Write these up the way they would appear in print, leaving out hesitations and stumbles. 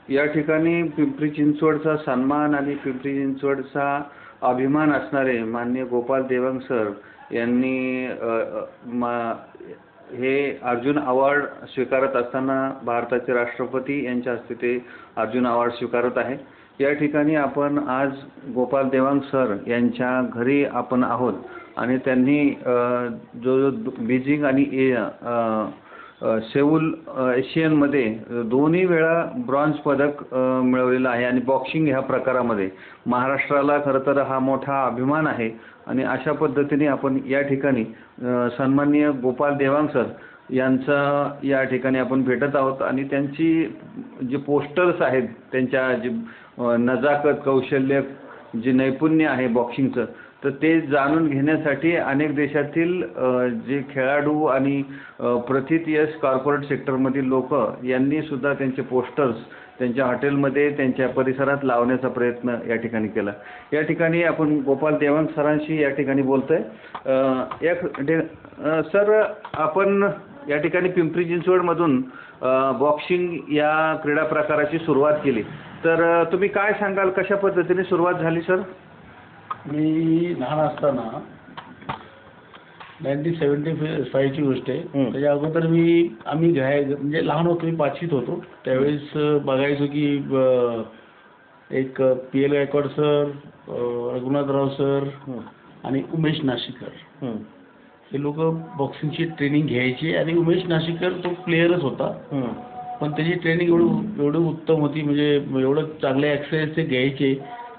या ठिकाणी पिंपरी चिंचवडचा सन्मान आणि पिंपरी चिंचवडचा अभिमान असणारे माननीय गोपाल देवांग सर यांनी हे अर्जुन अवॉर्ड स्वीकारत असताना भारताचे राष्ट्रपती यांच्या हस्ते ते अर्जुन अवॉर्ड स्वीकारत आहे। या ठिकाणी आपण आज गोपाल देवांग सर यांच्या घरी आपण आहोत आणि त्यांनी जो बीजिंग आणि सेऊल एशियनमध्ये दोन्ही वेळा ब्रॉन्झ पदक मिळवलेलं आहे आणि बॉक्सिंग ह्या प्रकारामध्ये महाराष्ट्राला खरं तर हा मोठा अभिमान आहे। आणि अशा पद्धतीने आपण या ठिकाणी सन्माननीय गोपाल देवांग सर यांचा या ठिकाणी आपण भेटत आहोत आणि त्यांची जे पोस्टर्स आहेत त्यांच्या जे नजाकत कौशल्य जे नैपुण्य आहे बॉक्सिंगचं तर ते जाणून घेण्यासाठी अनेक देशातील जे खेळाडू आणि प्रथित यश कॉर्पोरेट सेक्टरमधील लोक यांनी सुद्धा त्यांचे पोस्टर्स त्यांच्या हॉटेलमध्ये त्यांच्या परिसरात लावण्याचा प्रयत्न या ठिकाणी केला। या ठिकाणी आपण गोपाल देवांग सरांशी या ठिकाणी बोलतोय। सर, आपण या ठिकाणी पिंपरी चिंचवडमधून बॉक्सिंग या क्रीडा प्रकाराची सुरुवात केली, तर तुम्ही काय सांगाल, कशा पद्धतीने सुरुवात झाली सर? मी लहान असताना 1975 ची गोष्ट आहे। त्याच्या अगोदर आम्ही म्हणजे लहान होतो, मी 5वीत होतो त्यावेळेस बघायचो की एक PL Gaikwad sir, Raghunathrao sir आणि उमेश नाशिकर हे लोक बॉक्सिंगची ट्रेनिंग घ्यायचे आणि उमेश नाशिकर तो प्लेयरच होता पण त्याची ट्रेनिंग एवढी उत्तम होती, म्हणजे एवढं चांगले एक्सरसाइज ते घ्यायचे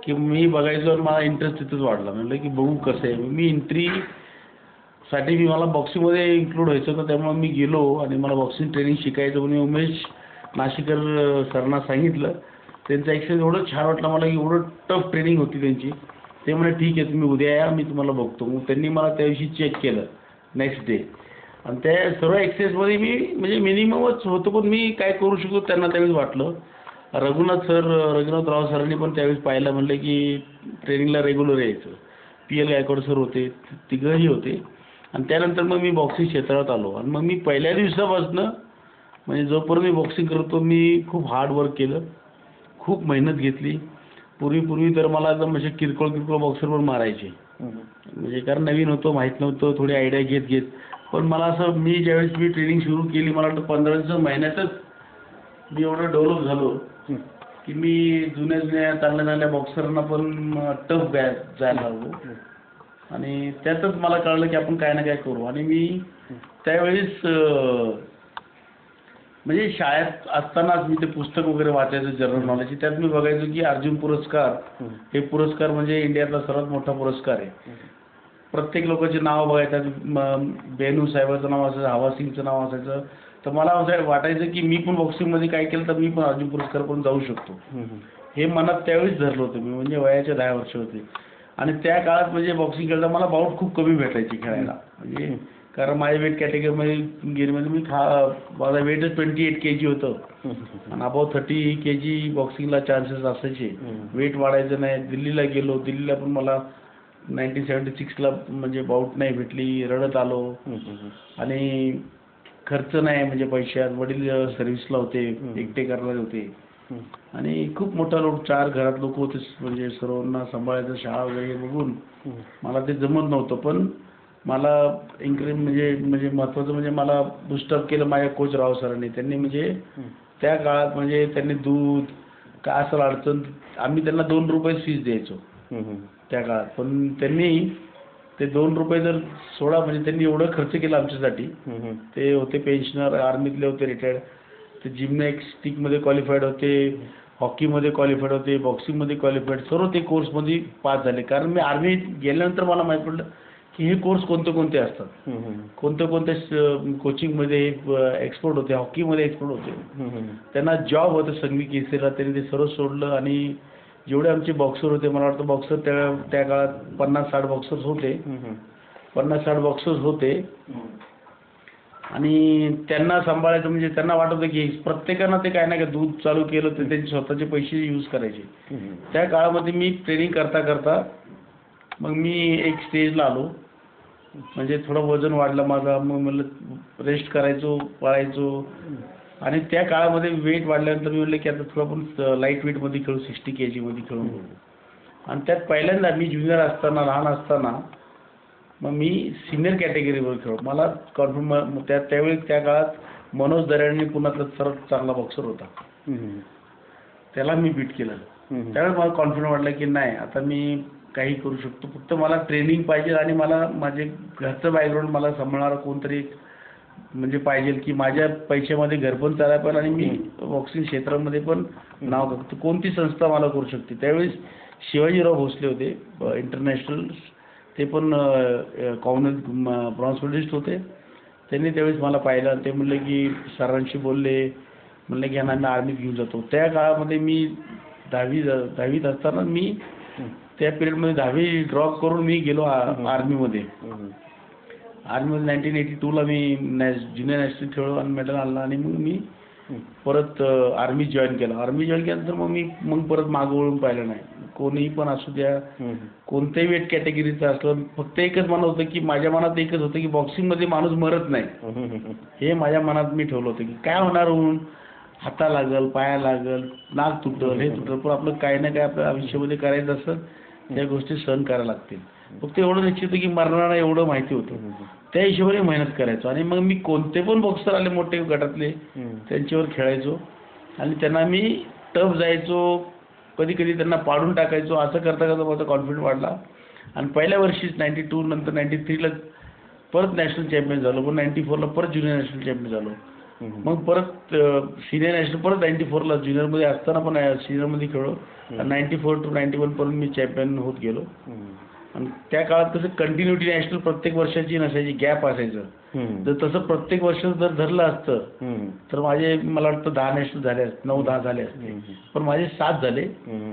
की मी बघायचो आणि मला इंटरेस्ट तिथंच वाढला। म्हटलं की बघू कसं आहे। मी एंट्रीसाठी मला बॉक्सिंगमध्ये इन्क्लूड व्हायचं होतं, त्यामुळे मी गेलो आणि मला बॉक्सिंग ट्रेनिंग शिकायचं म्हणून उमेश नाशिकर सरांना सांगितलं। त्यांचं एक्सरसाइज एवढं छान वाटलं मला की एवढं टफ ट्रेनिंग होती त्यांची। ते म्हणे ठीक आहे तुम्ही उद्या या, मी तुम्हाला बघतो। मग त्यांनी मला त्याविषयी चेक केलं नेक्स्ट डे आणि त्या सर्व एक्सरसाइजमध्ये मी म्हणजे मिनिममच होतो पण मी काय करू शकतो त्यांना त्यावेळेस वाटलं। रघुनाथराव सरांनी पण त्यावेळेस पाहिलं, म्हणले की ट्रेनिंगला रेग्युलर यायचं। PL गायकवाड सर होते, तिघंही होते आणि त्यानंतर मग मी बॉक्सिंग क्षेत्रात आलो आणि मग मी पहिल्या दिवसापासून म्हणजे जोपर्यंत मी बॉक्सिंग करतो मी खूप हार्ड वर्क केलं, खूप मेहनत घेतली। पूर्वी तर मला एकदम म्हणजे किरकोळ बॉक्सर पण मारायचे, म्हणजे कारण नवीन होतो, माहीत नव्हतं, थोडी आयडिया घेत पण मला असं मी ज्यावेळेस ट्रेनिंग सुरू केली मला वाटतं 15 महिन्यातच मी एवढं डेव्हलप झालो की मी जुन्या चांगल्या बॉक्सरांना पण टफ जायला लागलो आणि त्यातच मला कळलं की आपण काय ना काय करू। आणि मी त्यावेळेस म्हणजे शाळेत असतानाच मी ते पुस्तक वगैरे वाचायचं जनरल नॉलेज, त्यात मी बघायचो की अर्जुन पुरस्कार हे पुरस्कार म्हणजे इंडियातला सर्वात मोठा पुरस्कार आहे। प्रत्येक लोकांची नावं बघायचं, बेनू साहेबांचं नाव असायचं, हवा सिंगचं नाव असायचं, तर मला असं वाटायचं की मी पण बॉक्सिंगमध्ये काय केलं तर मी पण अर्जुन पुरस्कार पण जाऊ शकतो। हे मनात त्यावेळेस धरलं होतं मी, म्हणजे वयाचे 10 वर्ष होते आणि त्या काळात म्हणजे बॉक्सिंग खेळता मला बाउट खूप कमी भेटायची खेळायला, म्हणजे कारण माझ्या वेट कॅटेगरीमध्ये मी माझा वेटच 28 kg होतं आणि अबाउट 30 kg बॉक्सिंगला चान्सेस असायचे, वेट वाढायचं नाही। दिल्लीला गेलो, दिल्लीला पण मला 1976ला म्हणजे बाउट नाही भेटली, रडत आलो आणि खर्च नाही म्हणजे पैशात, वडील सर्व्हिसला होते, एकटे करणारे होते आणि खूप मोठा लोक, 4 घरात लोक होते, म्हणजे सर्वांना सांभाळायचं, शाळा वगैरे बघून मला ते जमत नव्हतं। पण मला एन्करेज म्हणजे महत्त्वाचं म्हणजे मला बुस्टअप केलं माझ्या कोच राव सरांनी। त्यांनी म्हणजे त्या काळात म्हणजे त्यांनी दूध काय असेल अडचण आम्ही त्यांना 2 रुपये फीस द्यायचो त्या काळात, पण त्यांनी ते 2 रुपये जर सोडा म्हणजे त्यांनी एवढं खर्च केला आमच्यासाठी। ते होते पेन्शनर, आर्मीतले होते, रिटायर्ड, ते जिम्नॅस्टिकमध्ये क्वालिफाईड होते, हॉकीमध्ये क्वालिफाईड होते, बॉक्सिंगमध्ये क्वालिफाईड, सर्व ते कोर्समध्ये पास झाले। कारण मी आर्मीत गेल्यानंतर मला माहीत पडलं की हे कोर्स कोणते असतात, कोणते कोचिंगमध्ये एक्सपर्ट होते, हॉकीमध्ये एक्सपर्ट होते, त्यांना जॉब होतं संघवी केसरीला, त्यांनी ते सर्व सोडलं आणि जेवढे आमचे बॉक्सर होते, मला वाटतं बॉक्सर त्या काळात 50-60 बॉक्सर्स होते, 50-60 बॉक्सर्स होते आणि त्यांना सांभाळायचं म्हणजे त्यांना वाटत होतं की प्रत्येकानं ते काय ना काय दूध चालू केलं तर त्यांचे स्वतःचे पैसे यूज करायचे। त्या काळामध्ये मी ट्रेनिंग करता मग मी एक स्टेजला आलो, म्हणजे थोडं वजन वाढलं माझं, मग मला रेस्ट करायचो, पळायचो आणि त्या काळामध्ये वेट वाढल्यानंतर मी म्हटलं की आता थोडं आपण लाईट वेटमध्ये खेळू, 60 kg मध्ये खेळून बघू. आणि त्यात पहिल्यांदा मी ज्युनियर असताना, लहान असताना मग मी सिनियर कॅटेगरीवर खेळलो. मला कॉन्फिडन्स त्यावेळी त्या काळात मनोज दर्यानी पुण्यातला सर्वात चांगला बॉक्सर होता, त्याला मी बीट केलं. त्यावेळेस मला कॉन्फिडन्स वाटला की नाही आता मी काही करू शकतो, फक्त मला ट्रेनिंग पाहिजे आणि मला माझे घरचं बॅकग्राऊंड मला सांभाळणारं कोणतरी म्हणजे पाहिजे की माझ्या पैशामध्ये घर पण चालायला पाहिजे आणि मी बॉक्सिंग क्षेत्रामध्ये पण नाव करतो. कोणती संस्था मला करू शकते. त्यावेळेस शिवाजीराव भोसले होते इंटरनॅशनल, ते पण ब्रॉन्झ मेडलिस्ट होते. त्यांनी त्यावेळेस मला पाहिलं. ते म्हणले की सरांशी बोलले, म्हणले की यांना मी आर्मीत घेऊन जातो. त्या काळामध्ये मी दहावीत असताना मी त्या पिरियडमध्ये 10वी ड्रॉप करून मी गेलो आर्मीमध्ये. 1982ला मी ज्युनियर नॅशनल खेळलो आणि मेडल आणला आणि मग मी परत आर्मी जॉईन केलं. आर्मी जॉईन केल्यानंतर मग परत मागं वळून पाहिलं नाही. कोणीही पण असू द्या, कोणत्याही वेट कॅटेगरीचं असलं, फक्त एकच मनात होतं की माझ्या मनात एकच होतं की बॉक्सिंगमध्ये माणूस मरत नाही. हे माझ्या मनात मी ठेवलं होतं की काय होणार होऊन, हाता लागल, पाया लागल, नाक तुटल, हे तुटल, पण आपलं काही ना काही आपल्या आयुष्यामध्ये करायचं असं त्या गोष्टी सहन करायला लागतील. फक्त एवढं निश्चित होतं की मरणार नाही एवढं माहिती होतं. त्या हिशोबाने मेहनत करायचो आणि मग मी कोणते पण बॉक्सर आले मोठे गटातले त्यांच्यावर खेळायचो आणि त्यांना मी टफ जायचो, कधी कधी त्यांना पाडून टाकायचो. असं करता करता माझा कॉन्फिडन्स वाढला आणि पहिल्या वर्षीच 92 नंतर 93ला परत नॅशनल चॅम्पियन झालो. पण 94ला परत ज्युनियर नॅशनल चॅम्पियन झालो. मग परत सिनियर नॅशनल परत 94ला ज्युनियरमध्ये असताना पण सिनियरमध्ये खेळलो आणि 94 to 91 पर्यंत मी चॅम्पियन होत गेलो. आणि त्या काळात कसं कंटिन्युटी नॅशनल प्रत्येक वर्षाची नसायची, गॅप असायचं. तर तसं प्रत्येक वर्ष जर धरलं असतं तर मला वाटतं 10 नॅशनल झाले असते, 9-10 झाले असते. पण माझे 7 झाले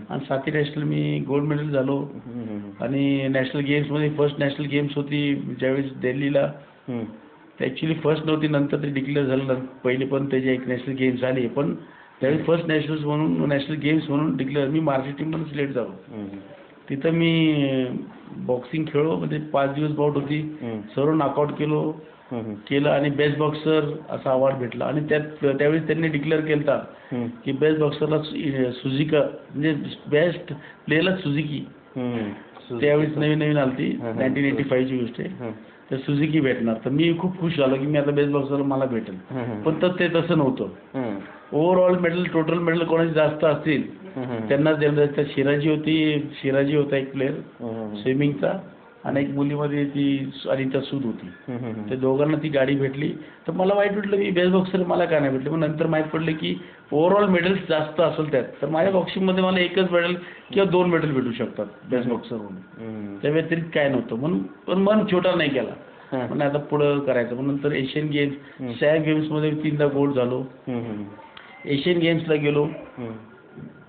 आणि 7ही नॅशनल मी गोल्ड मेडल झालो. आणि नॅशनल गेम्समध्ये फर्स्ट नॅशनल गेम्स होती ज्यावेळेस दिल्लीला, ॲक्च्युली फर्स्ट नव्हती, नंतर ते डिक्लेअर झालं. पहिले पण त्याचे एक नॅशनल गेम्स झाले, पण त्यावेळी फर्स्ट नॅशनल गेम्स म्हणून डिक्लेअर मी महाराष्ट्र टीममध्ये सिलेक्ट झालो. तिथं मी बॉक्सिंग खेळलो, म्हणजे 5 दिवस बाउट होती, सर्व नॉकआउट केलं आणि बेस्ट बॉक्सर असा अवॉर्ड भेटला. आणि त्यावेळेस त्यांनी डिक्लेअर केला की बेस्ट बॉक्सरला सुझुकी, म्हणजे बेस्ट प्लेयरला सुझुकी त्यावेळेस नवीन आलती, 1985ची गोष्ट आहे, तर सुझुकी भेटणार. तर मी खूप खुश झालो की मी आता बेस्ट बॉक्सर मला भेटेल. पण ते तसं नव्हतं. ओव्हरऑल मेडल, टोटल मेडल कोणाचे जास्त असतील त्यांनाच दिलं जातं. शिराजी होता एक प्लेअर स्विमिंगचा आणि एक मुलीमध्ये ती अनिता सूद होती. त्या दोघांना ती गाडी भेटली. तर मला वाईट वाटलं की बेस्ट बॉक्सर मला का नाही भेटले. पण नंतर माहीत पडलं की ओव्हरऑल मेडल्स जास्त असेल त्यात, तर माझ्या बॉक्सिंगमध्ये मला एकच मेडल किंवा 2 मेडल भेटू शकतात बेस्ट बॉक्सर म्हणून. त्या व्यतिरिक्त काय नव्हतं. म्हणून पण मन छोटा नाही केला, पण आता पुढं करायचं. पण नंतर एशियन गेम्स, सॅग गेम्समध्ये 3दा गोल्ड झालो. एशियन गेम्सला गेलो.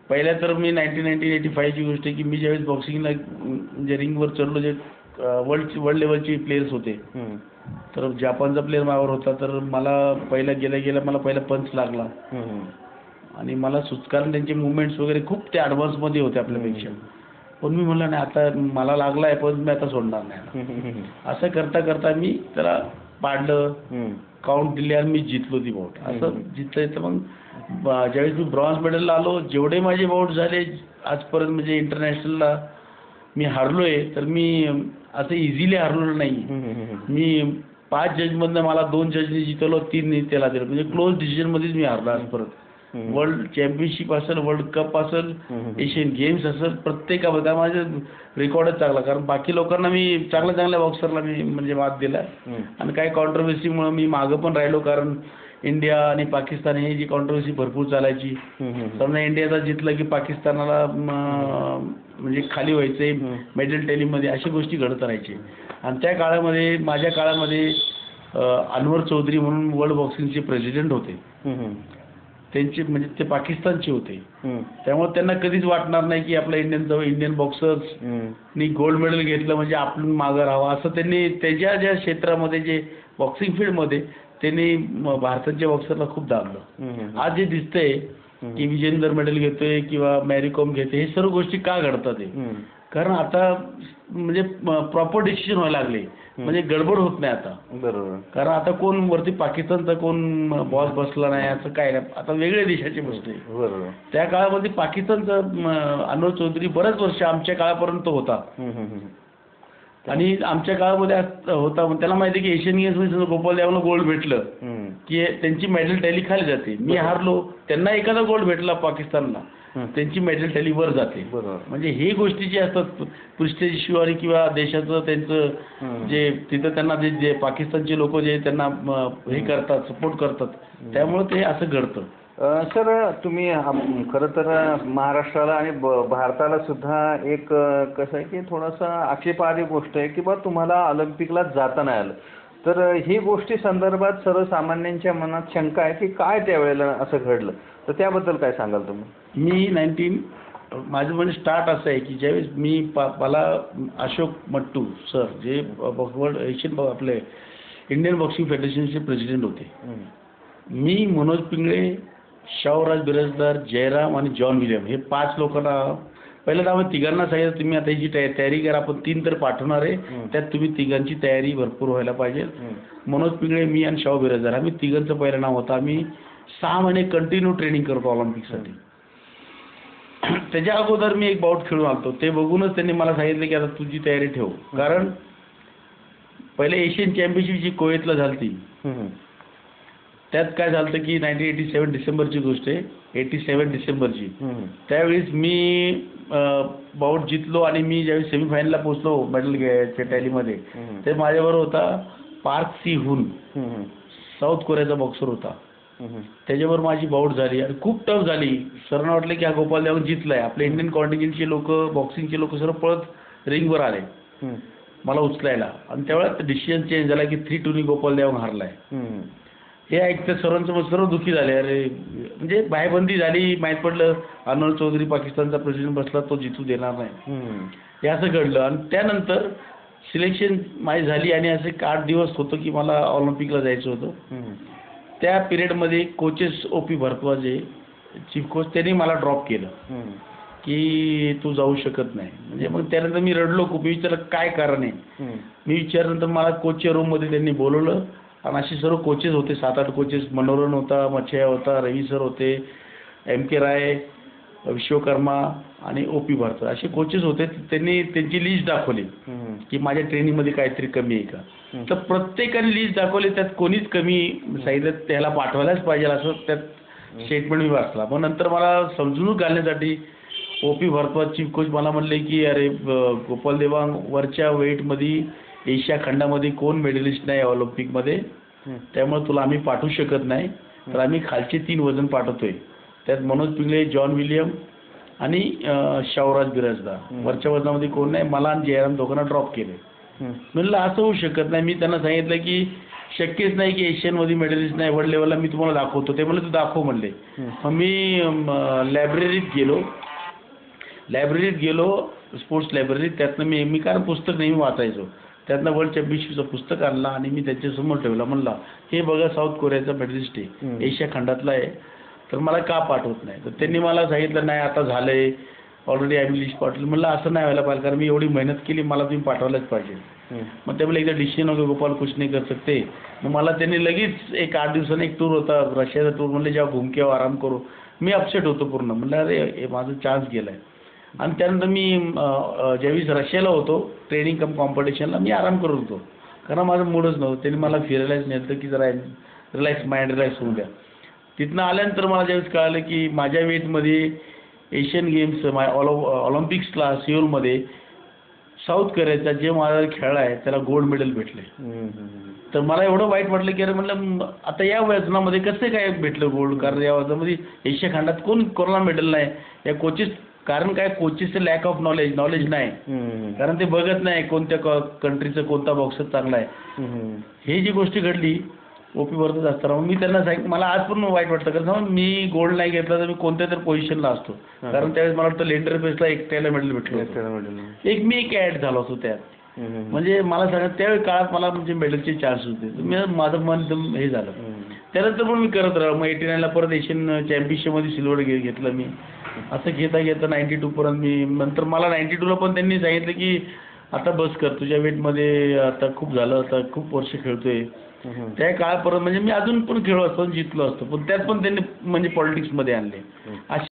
पहिल्या तर मी 1985ची गोष्ट आहे की मी ज्यावेळेस बॉक्सिंगला म्हणजे रिंगवर चढलो, जे वर्ल्ड लेवलचे प्लेयर्स होते, तर जपानचा प्लेअर माझ्यावर होता. तर मला गेल्या मला पहिला पंच लागला आणि मला कारण त्यांचे मुवमेंट्स वगैरे खूप ते ॲडव्हान्समध्ये होते आपल्यापेक्षा. पण मी म्हणलं नाही आता मला लागला आहे पण मी आता सोडणार नाही. असं करता करता मी त्याला पाडलं, काउंट दिले आणि मी जितलो ती बाउट. असं जितलं. तर मग ज्यावेळेस मी ब्रॉन्झ मेडलला आलो, जेवढे माझे बाउट झाले आजपर्यंत म्हणजे इंटरनॅशनलला मी हारलोय, तर मी असं इझिली हारलो नाही. मी 5 जजमधनं मला 2 जजनी जितवलं, 3 त्याला दिलं. म्हणजे क्लोज डिसिजनमध्येच मी हारलो आजपर्यंत. वर्ल्ड चॅम्पियनशिप असेल, वर्ल्ड कप असेल, एशियन गेम्स असेल, प्रत्येकामध्ये माझं रेकॉर्डच चांगला. कारण बाकी लोकांना मी चांगल्या बॉक्सरला मी म्हणजे वाद दिला. आणि काही कॉन्ट्रोवर्सीमुळे मी मागं पण राहिलो. कारण इंडिया आणि पाकिस्तान ही जी कॉन्ट्रोवर्सी भरपूर चालायची. समजा इंडियाचा जिंकलं की पाकिस्तानाला म्हणजे खाली व्हायचे मेडल टेलीमध्ये, अशी गोष्टी घडत राहायची. आणि त्या काळामध्ये माझ्या काळामध्ये अनवर चौधरी म्हणून वर्ल्ड बॉक्सिंगचे प्रेसिडेंट होते. त्यांचे म्हणजे ते पाकिस्तानचे होते. त्यामुळे त्यांना कधीच वाटणार नाही की आपल्या इंडियन बॉक्सर्सनी गोल्ड मेडल घेतलं म्हणजे आपण मागं राहावं. असं त्यांनी त्याच्या ज्या क्षेत्रामध्ये जे बॉक्सिंग फील्डमध्ये त्यांनी भारताच्या बॉक्सरला खूप दाबलं. आज जे दिसतंय की विजेंदर मेडल घेतोय किंवा मॅरी कॉम घेते, हे सर्व गोष्टी का घडतात? कारण आता म्हणजे प्रॉपर डिसिजन व्हायला लागले, म्हणजे गडबड होत नाही आता. बरोबर. कारण आता कोण वरती पाकिस्तानचा कोण बॉस बसला नाही असं काय नाही, आता वेगळ्या देशाचे बसले. बरोबर. त्या काळामध्ये पाकिस्तानचा अनवर चौधरी बरेच वर्ष आमच्या काळापर्यंत होता. आणि आमच्या काळामध्ये होता, त्याला माहिती की एशियन गेम्स मध्ये गोपाल देवाला गोल्ड भेटलं की त्यांची मेडल टॅली खाली जाते. मी हारलो, त्यांना एखादा गोल्ड भेटला पाकिस्तानला, त्यांची मेडल टॅली वर जाते. म्हणजे हे गोष्टी जे असतात प्रेस्टिज इश्यू आणि किंवा देशाचं त्यांचं जे तिथं त्यांना जे पाकिस्तानचे लोक जे त्यांना हे करतात, सपोर्ट करतात, त्यामुळे ते असं घडतं. सर, तुम्ही खरं तर महाराष्ट्राला आणि भारताला सुद्धा एक कसं आहे की थोडासा आक्षेपार्ह गोष्ट आहे की बा तुम्हाला ऑलिम्पिकला जाता नाही आलं. तर ही गोष्टी संदर्भात सर्वसामान्यांच्या मनात शंका आहे की काय त्यावेळेला असं घडलं, तर त्याबद्दल काय सांगाल तुम्ही? मी माझं म्हणजे स्टार्ट असं आहे की ज्यावेळेस मला अशोक मट्टू सर जे वर्ल्ड एशियन आपले इंडियन बॉक्सिंग फेडरेशनचे प्रेसिडेंट होते, मी मनोज पिंगळे, शाहूराज बिराजदार, जयराम आणि जॉन विलियम हे 5 लोकांना पहिल्यांदा आम्ही तिघांना सांगितलं तुम्ही आता ही तयारी करा, आपण 3 तर पाठवणार आहे, त्यात तुम्ही तिघांची तयारी भरपूर व्हायला पाहिजे. मनोज पिंगळे, मी आणि शाहू बिराजदार आम्ही तिघांचं पहिलं नाव होतं. आम्ही 6 महिने कंटिन्यू ट्रेनिंग करतो ऑलिम्पिकसाठी. त्याच्या अगोदर मी एक बाउट खेळून आलतो, ते बघूनच त्यांनी मला सांगितलं की आता तुझी तयारी ठेव. कारण पहिले एशियन चॅम्पियनशिप जी कोयतला झाली त्यात काय झालं की 1987 डिसेंबरची गोष्ट आहे, 87 डिसेंबरची. त्यावेळेस मी बाउट जिंकलो आणि मी ज्यावेळेस सेमीफायनलला पोहोचलो मेडल घ्यायच्या टॅलीमध्ये, ते माझ्याबरोबर होता पार्क सी हुन, साऊथ कोरियाचा बॉक्सर होता. त्याच्यावर माझी बाउट झाली आणि खूप टफ झाली. सरांना वाटलं की हा गोपाल देवान जिंकलाय. आपले इंडियन कॉन्टिनेंटचे लोक, बॉक्सिंगचे लोक सर्व पळत रिंगवर आले मला उचलायला, आणि त्यावेळेस डिसिजन चेंज झाला की 3-2 गोपाल देवान हारलाय. हे ऐकतं सर्वांचं सर्व दुःखी झाले. अरे म्हणजे बाहेबंदी झाली, माहीत पडलं अनवर चौधरी पाकिस्तानचा प्रेसिडेंट बसला, तो जितू देणार नाही, हे असं घडलं. आणि त्यानंतर सिलेक्शन माझी झाली आणि असं 8 दिवस होतं की मला ऑलिम्पिकला जायचं होतं. त्या पिरियडमध्ये coaches OP Bhardwaj chief coach, त्यांनी मला ड्रॉप केलं की तू जाऊ शकत नाही. म्हणजे मग त्यानंतर मी रडलो खूप. मी विचारलं काय कारण आहे. मी विचारल्यानंतर मला कोचच्या रूममध्ये त्यांनी बोलवलं आणि असे सर्व कोचेस होते, 7-8 कोचेस. मनोहरन होता, मच्छया होता, रवी सर होते, MK राय, विश्वकर्मा आणि OP भारद्वाज असे कोचेस होते. त्यांनी त्यांची लिस्ट दाखवली की माझ्या ट्रेनिंगमध्ये काहीतरी कमी आहे का. तर प्रत्येकाने लिस्ट दाखवली, त्यात कोणीच कमी सांगितलं त्याला पाठवायलाच पाहिजे असं त्यात स्टेटमेंट मी वाचला. मग नंतर मला समजून घालण्यासाठी OP भारद्वाज चीफ कोच मला म्हणले की अरे गोपाल देवांग वरच्या वेटमध्ये एशिया खंडामध्ये कोण मेडलिस्ट नाही ऑलिम्पिकमध्ये, त्यामुळे तुला आम्ही पाठवू शकत नाही. तर आम्ही खालचे 3 वजन पाठवतोय, त्यात मनोज पिंगळे, जॉन विलियम आणि शाहूराज बिराजदार. वरच्या वजनामध्ये कोण नाही. मला आणि जयराम दोघांना ड्रॉप केले. म्हणलं असं होऊ शकत नाही. मी त्यांना सांगितलं की शक्यच नाही की एशियनमध्ये मेडलिस्ट नाही, वर्ल्ड लेवलला मी तुम्हाला दाखवतो. ते म्हणले तू दाखव म्हणले. मग मी लायब्ररीत गेलो स्पोर्ट्स लायब्ररीत. त्यातनं मी कारण पुस्तक नेहमी वाचायचो, त्यातनं वर्ल्ड चॅम्पियनशिपचं पुस्तक आणलं आणि मी त्याच्यासमोर ठेवलं. म्हणला हे बघा साऊथ कोरियाचा मेडलिस्ट आहे, एशिया खंडातला आहे, तर मला का पाठवत नाही. तर त्यांनी मला सांगितलं नाही आता झालंय ऑलरेडी आम्ही लिस्ट पाठवली. म्हणलं असं नाही व्हायला पाहिजे, कारण मी एवढी मेहनत केली, मला तुम्ही पाठवायलाच पाहिजे. मग त्यामुळे एकदा डिसिजन वगैरे गोपाल कुछ नाही कर सकते. मग मला त्यांनी लगेच एक 8 दिवसांनी एक टूर होता रशियाचा टूर, म्हणले जेव्हा घुमके आराम करू. मी अपसेट होतो पूर्ण. म्हणलं अरे माझं चान्स गेलाय. आणि त्यानंतर मी ज्यावेळेस रशियाला होतो ट्रेनिंग कम कॉम्पिटिशनला, मी आराम करत होतो कारण माझं मूडच नव्हतं. त्यांनी मला फिरायलाच नेलं की जरा रिलॅक्स माइंड रिलॅक्स होऊन द्या. तिथनं आल्यानंतर मला ज्यावेळेस कळालं की माझ्या वेटमध्ये एशियन गेम्स ऑलिम्पिक्सला सिओलमध्ये साऊथ कोरियाचा जे माझा खेळला आहे त्याला गोल्ड मेडल भेटले. तर मला एवढं वाईट वाटलं की अरे म्हणलं आता या वजनामध्ये कसं काय भेटलं गोल्ड, कारण या वजनामध्ये एशिया खंडात कोणाला मेडल नाही. या कोचेस, कारण काय कोचेसचं लॅक ऑफ नॉलेज नाही, कारण ते बघत नाही कोणत्या कंट्रीचं कोणता बॉक्सर चांगला आहे. हे जी गोष्टी घडली OP भारद्वाज असताना, मी त्यांना सांगितलं मला आज पण वाईट वाटतं, कारण मी गोल्ड नाही घेतला तर मी कोणत्या तरी पोझिशनला असतो. कारण त्यावेळेस मला वाटतं लेंडर पेसला एकट्याला मेडल भेटलं, मी एक ॲड झालो असतो त्यात. म्हणजे मला सांगा त्यावेळी काळात मला म्हणजे मेडलचे चान्स होते. माझं मन एकदम हे झालं. त्यानंतर पण मी करत राहिलो. मग 89ला परत एशियन चॅम्पियनशिपमध्ये सिल्वर घेतलं मी. असं घेता घेता 92 पर्यंत मी नंतर मला 92 ला पण त्यांनी सांगितलं की आता बस कर, तुझ्या वेटमध्ये आता खूप झालं, आता खूप वर्ष खेळतोय. त्या काळापर्यंत म्हणजे मी अजून पण खेळलो असतो, जिंकलो असतो, पण त्यात पण त्यांनी म्हणजे पॉलिटिक्समध्ये आणले. अशी